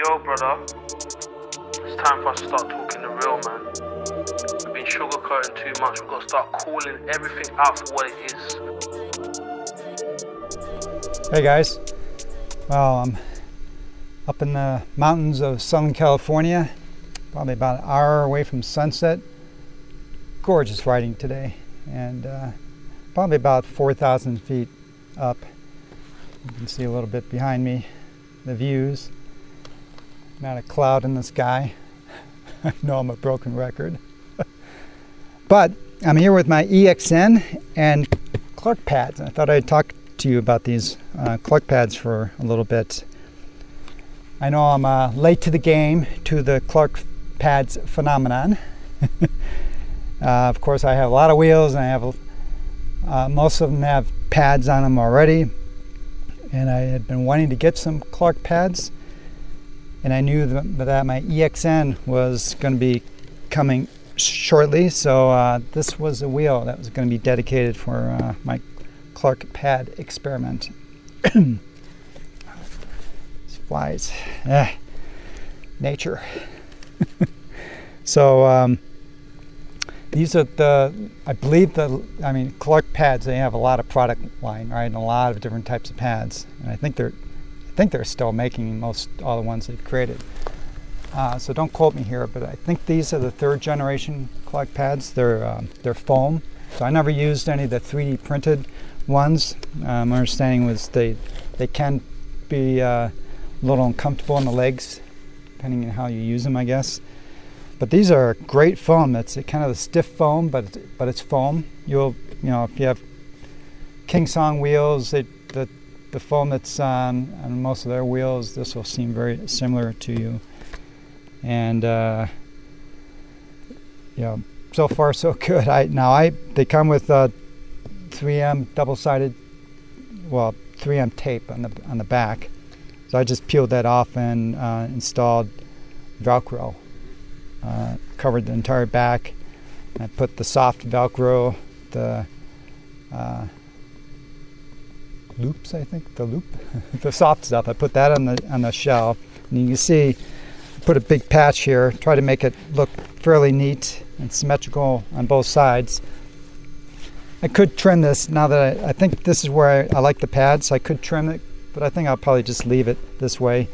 Yo, brother, it's time for us to start talking the real, man. We've been sugarcoating too much. We've got to start calling everything out for what it is. Hey guys, well, I'm up in the mountains of Southern California, probably about an hour away from sunset. Gorgeous riding today, and probably about 4,000 feet up. You can see a little bit behind me the views. Not a cloud in the sky. I know I'm a broken record. But I'm here with my EXN and Clark pads. I thought I'd talk to you about these Clark pads for a little bit. I know I'm late to the game, to the Clark pads phenomenon. Of course, I have a lot of wheels, and I have most of them have pads on them already. And I had been wanting to get some Clark pads, and I knew that my EXN was going to be coming shortly, so this was a wheel that was going to be dedicated for my Clark pad experiment. These flies, nature. So these are I mean, Clark pads, they have a lot of product line, right, and a lot of different types of pads. And I think they're still making all the ones they've created. So don't quote me here, but I think these are the 3rd generation Clark pads. They're foam. So I never used any of the 3D printed ones. My understanding was they can be a little uncomfortable in the legs, depending on how you use them, I guess. But these are great foam. That's kind of a stiff foam, but it's foam. If you have Kingsong wheels, the foam that's on most of their wheels, this will seem very similar to you. And so far so good. They come with 3M double-sided, 3M tape on the back. So I just peeled that off and installed Velcro. Covered the entire back. I put the soft Velcro, the loops, I think, the soft stuff. I put that on the shell, and you can see I put a big patch here. Try to make it look fairly neat and symmetrical on both sides. I could trim this now that I think this is where I like the pads. So I could trim it, but I think I'll probably just leave it this way.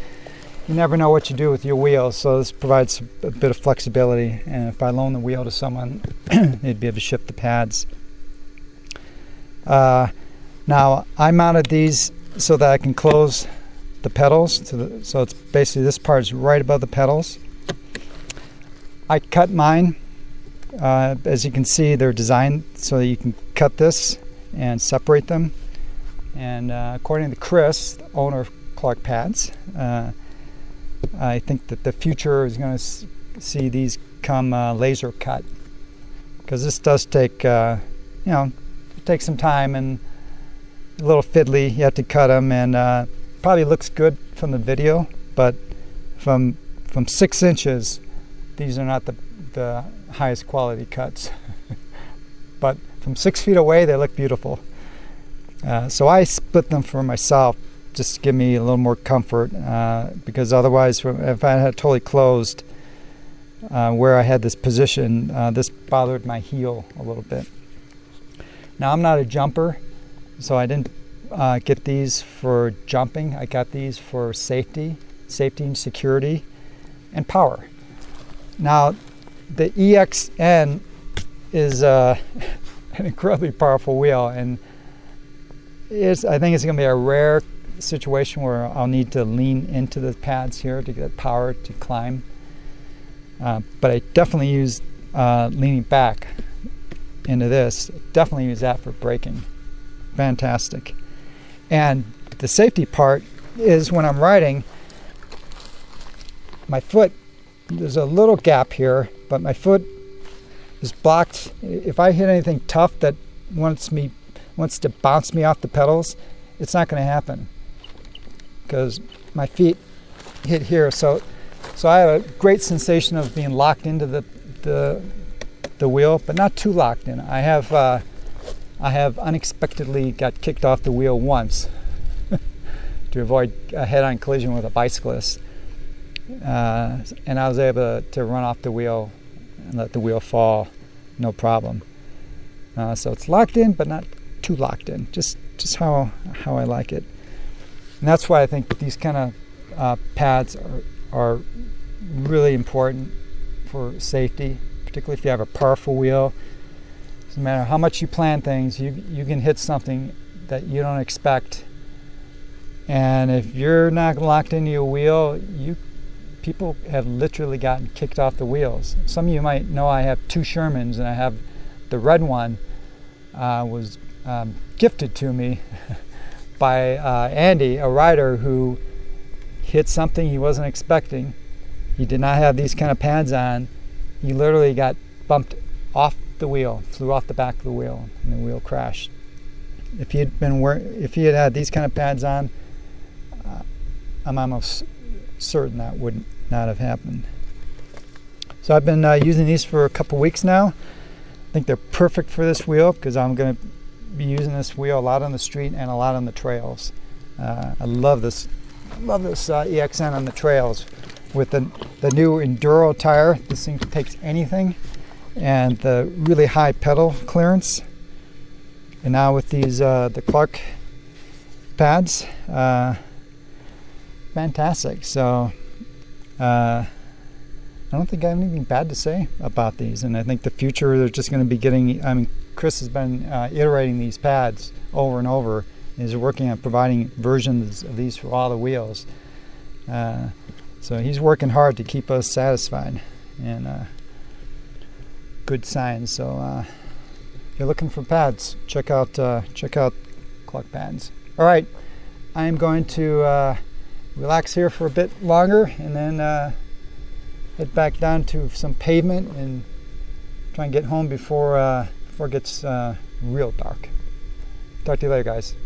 You never know what you do with your wheels, so this provides a bit of flexibility. And if I loan the wheel to someone, they'd be able to shift the pads. Now, I mounted these so that I can close the pedals. So it's basically this part is right above the pedals. I cut mine. As you can see, they're designed so that you can cut this and separate them. And according to Chris, the owner of Clark Pads, I think that the future is going to see these come laser cut, because this does take, it takes some time and a little fiddly. You have to cut them, and probably looks good from the video, but from 6 inches, these are not the highest quality cuts. But from 6 feet away, they look beautiful. So I split them for myself, just to give me a little more comfort, because otherwise, if I had totally closed where I had this position, this bothered my heel a little bit. Now, I'm not a jumper, so I didn't get these for jumping. I got these for safety and security, and power. Now, the EXN is an incredibly powerful wheel, and I think it's going to be a rare situation where I'll need to lean into the pads here to get power to climb. But I definitely use leaning back into this. Definitely use that for braking. Fantastic. And the safety part is when I'm riding, my foot, there's a little gap here, but my foot is blocked. If I hit anything tough that wants to bounce me off the pedals, it's not going to happen, because my feet hit here. So I have a great sensation of being locked into the wheel, but not too locked in. I have unexpectedly got kicked off the wheel once to avoid a head-on collision with a bicyclist. and I was able to run off the wheel and let the wheel fall, no problem. So it's locked in, but not too locked in, just how I like it. And that's why I think these kind of pads are really important for safety, particularly if you have a powerful wheel. No matter how much you plan things, you can hit something that you don't expect. And if you're not locked into your wheel, people have literally gotten kicked off the wheels. Some of you might know I have 2 Shermans, and I have the red one was gifted to me by Andy, a rider who hit something he wasn't expecting. He did not have these kind of pads on. He literally got bumped off the wheel, flew off the back of the wheel, and the wheel crashed. If he had had these kind of pads on, I'm almost certain that would not have happened. So I've been using these for a couple weeks now. I think they're perfect for this wheel because I'm going to be using this wheel a lot on the street and a lot on the trails. I love this EXN on the trails. With the new Enduro tire, this thing takes anything, and the really high pedal clearance. And now with these the Clark pads, fantastic. So I don't think I have anything bad to say about these, and I think the future they're just going to be getting. I mean, Chris has been iterating these pads over and over. He's working on providing versions of these for all the wheels. So he's working hard to keep us satisfied, and good signs. So if you're looking for pads, check out Clark pads. All right, I'm going to relax here for a bit longer, and then head back down to some pavement and try and get home before it gets real dark. Talk to you later, guys.